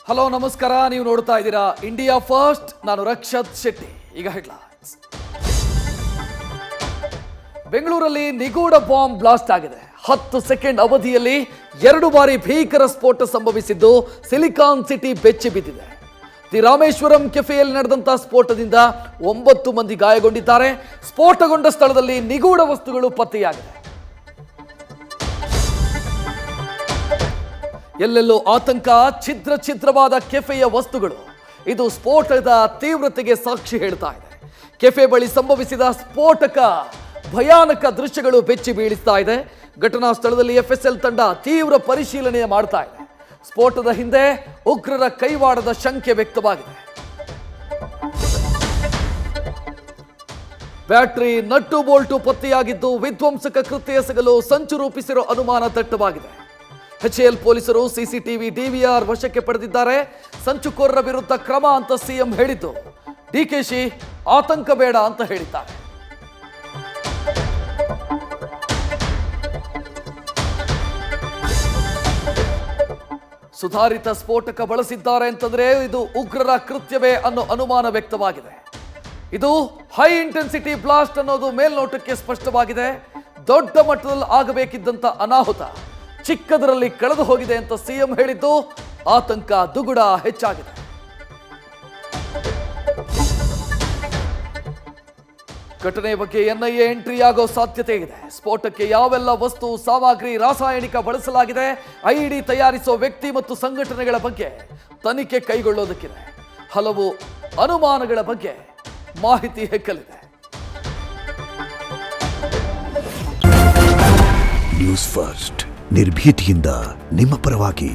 Hello ನಮಸ್ಕಾರ, ನೀವು ನೋಡ್ತಾ ಇದ್ದೀರಾ ಇಂಡಿಯಾ ಫಸ್ಟ್. ನಾನು ರಕ್ಷತ್ ಶೆಟ್ಟಿ. ಈಗ ಹೆಡ್ಲೈನ್ಸ್. ಬೆಂಗಳೂರಲ್ಲಿ ನಿಗೂಢ ಬಾಂಬ್ ಬ್ಲಾಸ್ಟ್ ಆಗಿದೆ. 10 ಸೆಕೆಂಡ್ ಅವಧಿಯಲ್ಲಿ 2 ಬಾರಿ ಭೀಕರ ಸ್ಫೋಟ ಸಂಭವಿಸಿದ್ದು ಸಿಲಿಕಾನ್ ಸಿಟಿ ಬೆಚ್ಚಿ ಬಿದ್ದಿದೆ. ದಿ ರಾಮೇಶ್ವರಂ ಕೆಫೆಯಲ್ಲಿ ನಡೆದಂತ ಸ್ಫೋಟದಿಂದ 9 ಮಂದಿ ಗಾಯಗೊಂಡಿದ್ದಾರೆ. ಸ್ಫೋಟಗೊಂಡ ಸ್ಥಳದಲ್ಲಿ ನಿಗೂಢ ವಸ್ತುಗಳು ಪತ್ತೆಯಾಗಿದೆ. ಎಲ್ಲೆಲ್ಲೂ ಆತಂಕ, ಛಿದ್ರವಾದ ಕೆಫೆಯ ವಸ್ತುಗಳು. ಇದು ಸ್ಫೋಟದ ತೀವ್ರತೆಗೆ ಸಾಕ್ಷಿ ಹೇಳ್ತಾ ಇದೆ. ಕೆಫೆ ಬಳಿ ಸಂಭವಿಸಿದ ಸ್ಫೋಟಕ ಭಯಾನಕ ದೃಶ್ಯಗಳು ಬೆಚ್ಚಿ ಬೀಳಿಸ್ತಾ ಇದೆ. ಘಟನಾ ಸ್ಥಳದಲ್ಲಿ ಎಫ್ಎಸ್ಎಲ್ ತಂಡ ತೀವ್ರ ಪರಿಶೀಲನೆ ಮಾಡ್ತಾ ಇದೆ. ಸ್ಫೋಟದ ಹಿಂದೆ ಉಗ್ರರ ಕೈವಾಡದ ಶಂಕೆ ವ್ಯಕ್ತವಾಗಿದೆ. ಬ್ಯಾಟರಿ, ನಟ್ಟು ಬೋಲ್ಟು ಪತ್ತೆಯಾಗಿದ್ದು ವಿಧ್ವಂಸಕ ಕೃತ್ಯ ಎಸಗಲು ಸಂಚು ರೂಪಿಸಿರೋ ಅನುಮಾನ ದಟ್ಟವಾಗಿದೆ. ಎಚ್ಎಎಲ್ ಪೊಲೀಸರು ಸಿಸಿಟಿವಿ ಡಿವಿಆರ್ ವಶಕ್ಕೆ ಪಡೆದಿದ್ದಾರೆ. ಸಂಚುಕೋರರ ವಿರುದ್ಧ ಕ್ರಮ ಅಂತ ಸಿಎಂ ಹೇಳಿದ್ದು, ಡಿಕೆಶಿ ಆತಂಕ ಬೇಡ ಅಂತ ಹೇಳಿದ್ದಾರೆ. ಸುಧಾರಿತ ಸ್ಫೋಟಕ ಬಳಸಿದ್ದಾರೆ ಅಂತಂದ್ರೆ ಇದು ಉಗ್ರರ ಕೃತ್ಯವೇ ಅನ್ನೋ ಅನುಮಾನ ವ್ಯಕ್ತವಾಗಿದೆ. ಇದು ಹೈ ಇಂಟೆನ್ಸಿಟಿ ಬ್ಲಾಸ್ಟ್ ಅನ್ನೋದು ಮೇಲ್ನೋಟಕ್ಕೆ ಸ್ಪಷ್ಟವಾಗಿದೆ. ದೊಡ್ಡ ಮಟ್ಟದಲ್ಲಿ ಆಗಬೇಕಿದ್ದಂತ ಅನಾಹುತ ಚಿಕ್ಕದರಲ್ಲಿ ಕಳೆದು ಹೋಗಿದೆ ಅಂತ ಸಿಎಂ ಹೇಳಿದ್ದು ಆತಂಕ ದುಗುಡ ಹೆಚ್ಚಾಗಿದೆ. ಘಟನೆ ಬಗ್ಗೆ ಎನ್ಐಎ ಎಂಟ್ರಿ ಆಗೋ ಸಾಧ್ಯತೆ ಇದೆ. ಸ್ಫೋಟಕ್ಕೆ ಯಾವೆಲ್ಲ ವಸ್ತು ಸಾಮಗ್ರಿ ರಾಸಾಯನಿಕ ಬಳಸಲಾಗಿದೆ, ಐಇಡಿ ತಯಾರಿಸೋ ವ್ಯಕ್ತಿ ಮತ್ತು ಸಂಘಟನೆಗಳ ಬಗ್ಗೆ ತನಿಖೆ ಕೈಗೊಳ್ಳೋದಕ್ಕಿದೆ. ಹಲವು ಅನುಮಾನಗಳ ಬಗ್ಗೆ ಮಾಹಿತಿ ಹೆಕ್ಕಲಿದೆ. ನ್ಯೂಸ್ ಫಸ್ಟ್, ನಿರ್ಭೀತಿಯಿಂದ ನಿಮ್ಮ ಪರವಾಗಿ.